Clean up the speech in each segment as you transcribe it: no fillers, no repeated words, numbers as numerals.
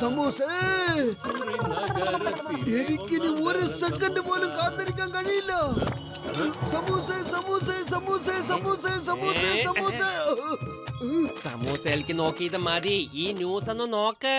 സമൂസേ, എനിക്കിനി ഒരു സെക്കൻഡ് പോലും കാത്തിരിക്കാൻ കഴിയില്ല. സമൂസേ സമൂസേ സമൂസേ സമൂസേ സമൂസേ സമൂസേ. സമൂസയിലേക്ക് നോക്കിയത് മതി, ഈ ന്യൂസ് ഒന്ന് നോക്ക്.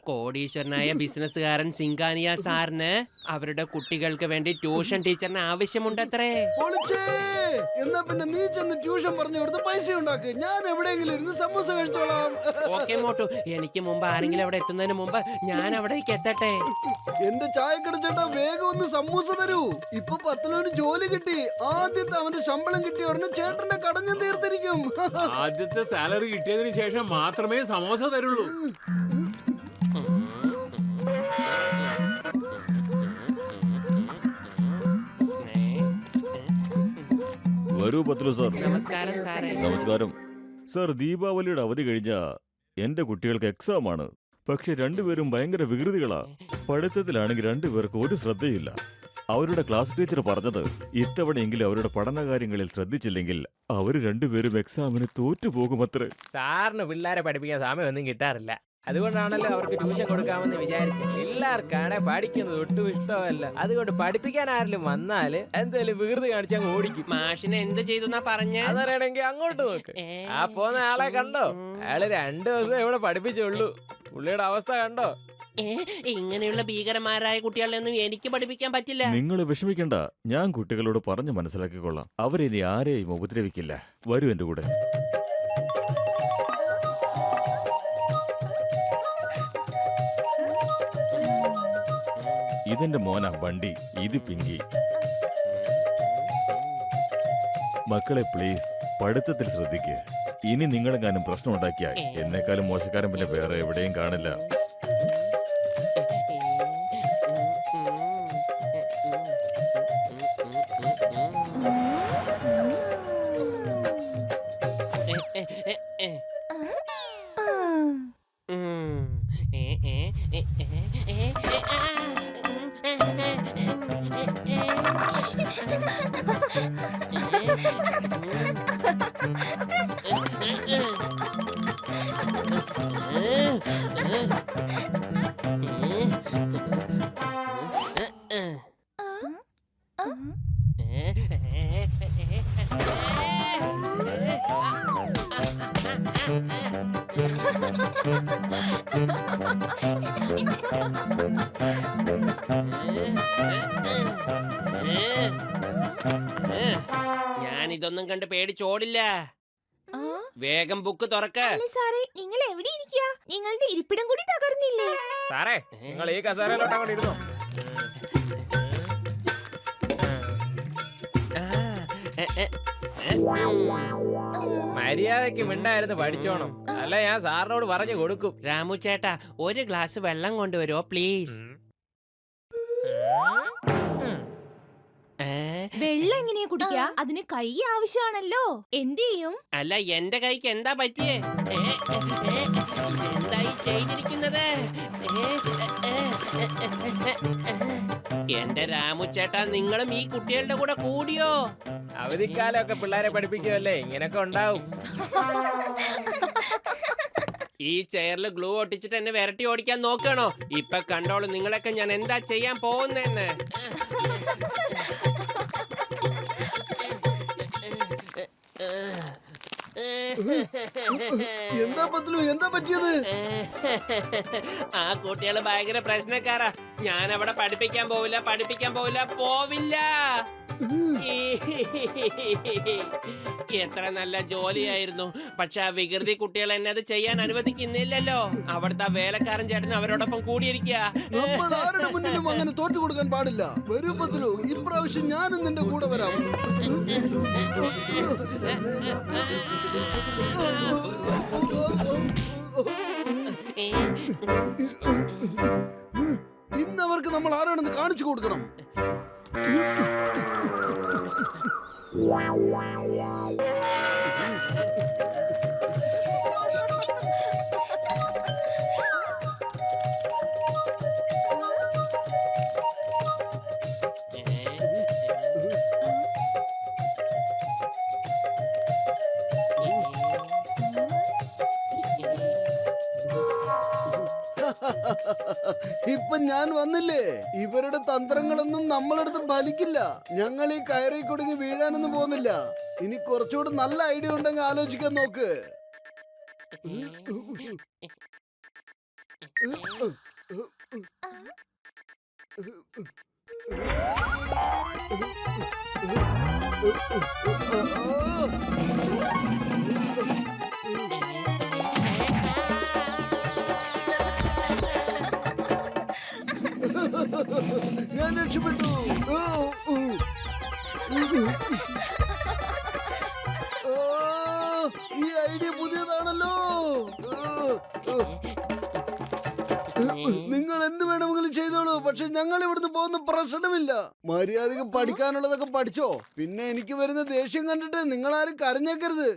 കോടീശ്വരനായ ബിസിനസ്സുകാരൻ സിംഗാനിയ സാറിന് അവരുടെ കുട്ടികൾക്ക് വേണ്ടി ട്യൂഷൻ ടീച്ചറിന് ആവശ്യമുണ്ടത്രേ. പൊളിച്ചേ. എന്നാ പിന്നെ നീ ചെന്ന് ട്യൂഷൻ പറഞ്ഞു കൊടുത്ത് പൈസ ഉണ്ടാക്ക്. ഞാൻ എവിടെയെങ്കിലും ഇരുന്ന് സമൂസ കഴിച്ചോളാം. ഓക്കെ മോട്ടു, എനിക്ക് മുമ്പ് ആരെങ്കിലും അവിടെ എത്തുന്നതിന് മുമ്പ് ഞാൻ അവിടേക്ക് എത്തട്ടെ. എന്റെ ചായക്കട ചേട്ടാ, വേഗം ഒന്ന് സമൂസ തരൂ. ഇപ്പൊ 10 രൂപ ജോലി കിട്ടി. ആദ്യത്തെ അവന്റെ ശമ്പളം കിട്ടിയ ഉടനെ ചേട്ടന്റെ കടഞ്ഞം തീർത്തിരിക്കും. ആദ്യത്തെ സാലറി കിട്ടിയതിന് ശേഷം മാത്രമേ സമോസ തരുള്ളൂ. വരൂ പത്ലു സാർ. നമസ്കാരം സാറേ. നമസ്കാരം സാർ. ദീപാവലിയുടെ അവധി കഴിഞ്ഞ എന്റെ കുട്ടികൾക്ക് എക്സാം ആണ്. പക്ഷെ രണ്ടുപേരും ഭയങ്കര വികൃതികളാ. പഠിത്തത്തിലാണെങ്കിൽ രണ്ടുപേർക്ക് ഒരു ശ്രദ്ധയില്ല. അവരുടെ ക്ലാസ് ടീച്ചർ പറഞ്ഞത് ഇത്തവണയെങ്കിലും അവരുടെ പഠനകാര്യങ്ങളിൽ ശ്രദ്ധിച്ചില്ലെങ്കിൽ അവര് രണ്ടുപേരും എക്സാമിന് തോറ്റുപോകുമത്രേ. സാറിന് പിള്ളേരെ പഠിപ്പിക്കാൻ സമയമൊന്നും കിട്ടാറില്ല. അതുകൊണ്ടാണല്ലോ അവർക്ക് ട്യൂഷൻ കൊടുക്കാമെന്ന് വിചാരിച്ചു. പിള്ളേർക്കാണെ പഠിക്കുന്നത് ഒട്ടും ഇഷ്ടമല്ല. അതുകൊണ്ട് പഠിപ്പിക്കാൻ ആരെങ്കിലും വന്നാല് എന്തായാലും വികൃതി കാണിച്ചാൽ ഓടിക്കും. മാഷിനെ എന്ത് ചെയ്തു പറഞ്ഞ അതറിയണമെങ്കിൽ അങ്ങോട്ട് നോക്ക്. ആ പോന്ന ആളെ കണ്ടോ? അയാള് 2 ദിവസം ഇവിടെ പഠിപ്പിച്ചുള്ളൂ. പുള്ളിയുടെ അവസ്ഥ കണ്ടോ? ഇങ്ങനെയുള്ള ഭീകരന്മാരായ കുട്ടികളെ ഒന്നും എനിക്ക് പഠിപ്പിക്കാൻ പറ്റില്ല. നിങ്ങൾ വിഷമിക്കണ്ട, ഞാൻ കുട്ടികളോട് പറഞ്ഞു മനസ്സിലാക്കിക്കൊള്ളാം. അവരിനി ആരെയും ഉപദ്രവിക്കില്ല. വരൂ എന്റെ കൂടെ. ഇതെന്റെ മോന ബണ്ടി, ഇത് പിങ്കി. മക്കളെ പ്ലീസ് പഠിത്തത്തിൽ ശ്രദ്ധിക്കുക. ഇനി നിങ്ങളെങ്ങാനും പ്രശ്നം ഉണ്ടാക്കിയാൽ എന്നെക്കാളും മോശക്കാരൻ പിന്നെ വേറെ എവിടെയും കാണില്ല. ഞാനിതൊന്നും കണ്ട് പേടിച്ചോടില്ല. വേഗം ബുക്ക് തുറക്ക്. സാറേ, നിങ്ങൾ എവിടെ ഇരിക്കുക? നിങ്ങളുടെ ഇരിപ്പിടം കൂടി തകർന്നില്ലേ? സാറേ, നിങ്ങൾ ഈ കസേരയിലോട്ട് അങ്ങോട്ട് ഇരുന്നോ. മര്യാദക്ക് മിണ്ടായിരുന്നു പഠിച്ചോണം, അല്ല ഞാൻ സാറിനോട് പറഞ്ഞു കൊടുക്കും. രാമു ചേട്ടാ, ഒരു ഗ്ലാസ് വെള്ളം കൊണ്ടുവരുമോ പ്ലീസ്? വെള്ളം എങ്ങനെയാ കുടിക്കുക? അതിന് കൈ ആവശ്യമാണല്ലോ. എന്ത് ചെയ്യും? അല്ല, എന്റെ കൈക്ക് എന്താ പറ്റിയേ? എന്തായി ചെയ്തിരിക്കുന്നത്? എന്റെ രാമു ചേട്ടാ, നിങ്ങളും ഈ കുട്ടികളുടെ കൂടെ കൂടിയോ? അവധിക്കാലമൊക്കെ പിള്ളേരെ പഠിപ്പിക്കുമല്ലേ, ഇങ്ങനൊക്കെ ഉണ്ടാവും. ഈ ചെയറിൽ ഗ്ലൂ ഒട്ടിച്ചിട്ട് എന്നെ വിരട്ടി ഓടിക്കാൻ നോക്കണോ? ഇപ്പൊ കണ്ടോളൂ നിങ്ങളൊക്കെ ഞാൻ എന്താ ചെയ്യാൻ പോകുന്നെന്ന്. എന്താ പത്ലു, എന്താ പറ്റിയത്? ആ കുട്ടികള് ഭയങ്കര പ്രശ്നക്കാരാ. ഞാൻ അവിടെ പഠിപ്പിക്കാൻ പോവില്ല. എത്ര നല്ല ജോലിയായിരുന്നു. പക്ഷെ ആ വികൃതി കുട്ടികൾ എന്നെ അത് ചെയ്യാൻ അനുവദിക്കുന്നില്ലല്ലോ. അവിടുത്തെ വേലക്കാരൻ ചേട്ടൻ അവരോടൊപ്പം കൂടിയിരിക്കുക. നമ്മൾ ആരുടെ മുന്നിലും അങ്ങനെ തോറ്റു കൊടുക്കാൻ പാടില്ല. വരൂ പത്ലു, ഇപ്രാവശ്യം ഞാനും നിന്റെ കൂടെ വരാം. ഇന്നവർക്ക് നമ്മൾ ആരാണെന്ന് കാണിച്ചു കൊടുക്കണം. ഇപ്പൊ ഞാൻ വന്നില്ലേ, ഇവരുടെ തന്ത്രങ്ങളൊന്നും നമ്മളടുത്ത് ഫലിക്കില്ല. ഞങ്ങൾ ഈ കയറി കുടുങ്ങി വീഴാനൊന്നും പോകുന്നില്ല. ഇനി കുറച്ചുകൂടെ നല്ല ഐഡിയ ഉണ്ടെങ്കിൽ ആലോചിക്കാൻ നോക്ക്. ഞാൻ രക്ഷപ്പെട്ടു. ഈ ഐഡിയ പുതിയതാണല്ലോ. നിങ്ങൾ എന്ത് വേണമെങ്കിലും ചെയ്തോളൂ, പക്ഷെ ഞങ്ങൾ ഇവിടുന്ന് പോകുന്ന പ്രശ്നമില്ല. മര്യാദക്ക് പഠിക്കാനുള്ളതൊക്കെ പഠിച്ചോ. പിന്നെ എനിക്ക് വരുന്ന ദേഷ്യം കണ്ടിട്ട് നിങ്ങൾ ആരും കരഞ്ഞേക്കരുത്.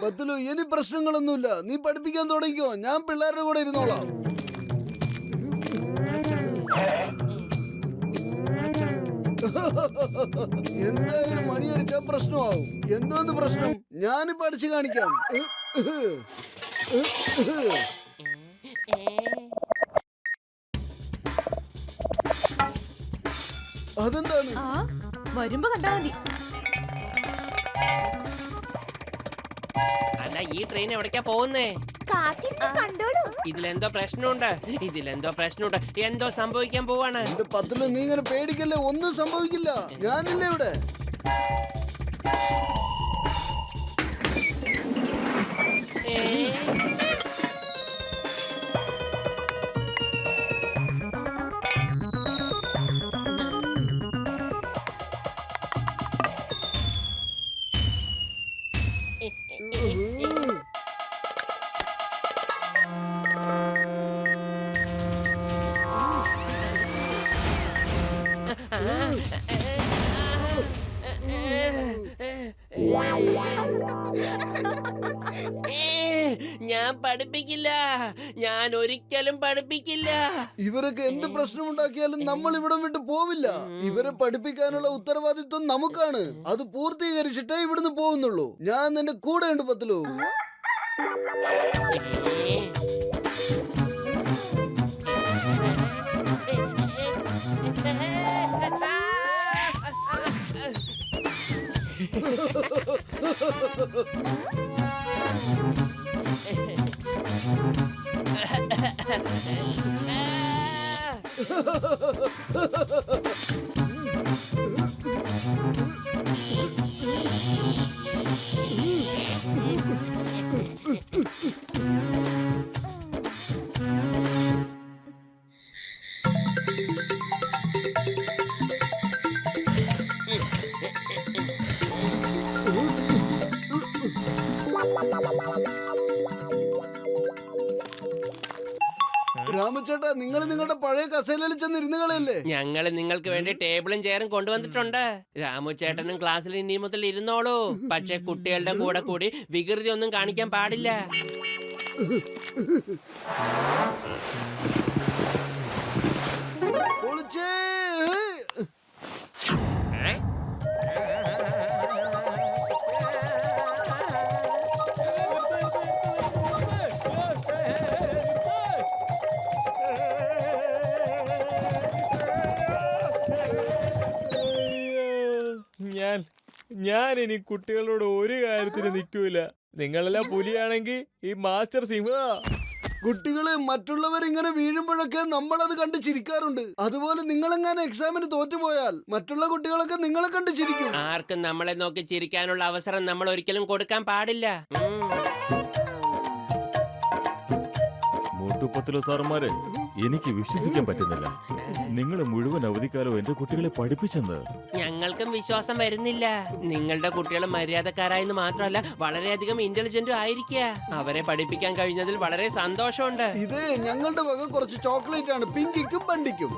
പത്തുലു, ഇനി പ്രശ്നങ്ങളൊന്നുമില്ല. നീ പഠിപ്പിക്കാൻ തുടങ്ങിക്കോ, ഞാൻ പിള്ളേരുടെ കൂടെ ഇരുന്നോളാം. എന്തായാലും മണിയടിച്ചാൽ പ്രശ്നമാവും. എന്തോന്ന് പ്രശ്നം? ഞാനിപ്പോ അടിച്ചു കാണിക്കാം. അതെന്താണ്? വരുമ്പോ കണ്ടാ മതി. അല്ല, ഈ ട്രെയിൻ എവിടേക്കാ പോകുന്നേ? കാത്തിരുന്ന് കണ്ടോളൂ. ഇതിലെന്തോ പ്രശ്നമുണ്ട്. എന്തോ സംഭവിക്കാൻ പോവാണ്. എന്റെ പത്തില് നീ ഇങ്ങനെ പേടിക്കല്ലേ, ഒന്നും സംഭവിക്കില്ല. ഞാനില്ലേ ഇവിടെ. ഞാൻ പഠിപ്പിക്കില്ല. ഞാൻ ഒരിക്കലും പഠിപ്പിക്കില്ല. ഇവരൊക്കെ എന്ത് പ്രശ്നമുണ്ടാക്കിയാലും നമ്മൾ ഇവിടം വിട്ട് പോവില്ല. ഇവരെ പഠിപ്പിക്കാനുള്ള ഉത്തരവാദിത്വം നമുക്കാണ്. അത് പൂർത്തീകരിച്ചിട്ടേ ഇവിടുന്ന് പോകുന്നുള്ളൂ. ഞാൻ നിന്റെ കൂടെ ഉണ്ട് പത്തിലു. രാമചേട്ടാ, നിങ്ങൾ നിങ്ങളുടെ പഴയ കസേലയിൽ ചെന്ന് ഇരുന്ന് കളയല്ലേ. ഞങ്ങള് നിങ്ങൾക്ക് വേണ്ടി ടേബിളും ചെയറും കൊണ്ടുവന്നിട്ടുണ്ട്. രാമു ചേട്ടനും ക്ലാസ്സിൽ ഇനി മുതൽ ഇരുന്നോളൂ. പക്ഷെ കുട്ടികളുടെ കൂടെ കൂടി വികൃതി ഒന്നും കാണിക്കാൻ പാടില്ല. പൊളിച്ചേ. ഞാൻ ഇനി കുട്ടികളോട് ഒരു കാര്യത്തിന് നിൽക്കൂല. നിങ്ങളെല്ലാം പുലിയാണെങ്കിൽ ഈ മാസ്റ്റർ സിംഹ. കുട്ടികളെ, മറ്റുള്ളവർ ഇങ്ങനെ വീഴുമ്പോഴൊക്കെ നമ്മൾ അത് കണ്ട് ചിരിക്കാറുണ്ട്. അതുപോലെ നിങ്ങളെങ്ങാനും എക്സാമിന് തോറ്റുപോയാൽ മറ്റുള്ള കുട്ടികളൊക്കെ നിങ്ങളെ കണ്ട് ചിരിക്കും. ആർക്കും നമ്മളെ നോക്കി ചിരിക്കാനുള്ള അവസരം നമ്മൾ ഒരിക്കലും കൊടുക്കാൻ പാടില്ല. മൂട്ടുപത്തിലോ സാറന്മാരെ, എനിക്ക് വിശ്വസിക്കാൻ പറ്റുന്നില്ല. നിങ്ങൾ മുഴുവൻ അവധിക്കാലം എന്റെ കുട്ടികളെ പഠിപ്പിച്ചെന്ന്. ഞങ്ങൾക്കും വിശ്വാസം വരുന്നില്ല. നിങ്ങളുടെ കുട്ടികൾ മര്യാദക്കാരായെന്ന് മാത്രമല്ല, വളരെയധികം ഇന്റലിജന്റും ആയിരിക്കുക. അവരെ പഠിപ്പിക്കാൻ കഴിഞ്ഞതിൽ വളരെ സന്തോഷമുണ്ട്. ഇത് ഞങ്ങളുടെ വക കുറച്ച് ചോക്ലേറ്റ് ആണ്, പിങ്കിക്കും ബണ്ടിക്കും.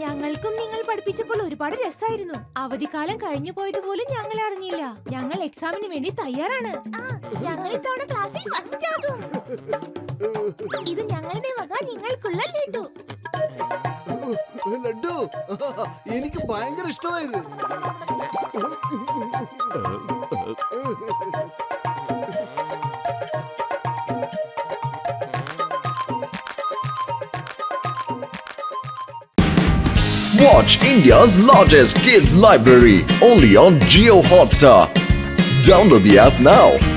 ഞങ്ങൾക്കും നിങ്ങൾ പഠിപ്പിച്ചപ്പോൾ ഒരുപാട് രസമായിരുന്നു. അവധിക്കാലം കഴിഞ്ഞു പോയത് പോലും ഞങ്ങൾ അറിഞ്ഞില്ല. ഞങ്ങൾ എക്സാമിന് വേണ്ടി തയ്യാറാണ്. ഞങ്ങൾ ഇത്തവണ ക്ലാസ്സിൽ ഫസ്റ്റ് ആകും. ഇത് ഞങ്ങളുടെ വക നിങ്ങൾക്കുള്ള ലഡു. ലഡു എനിക്ക് ഭയങ്കര ഇഷ്ടമായത്. Watch India's largest kids library only on Jio Hotstar. Download the app now.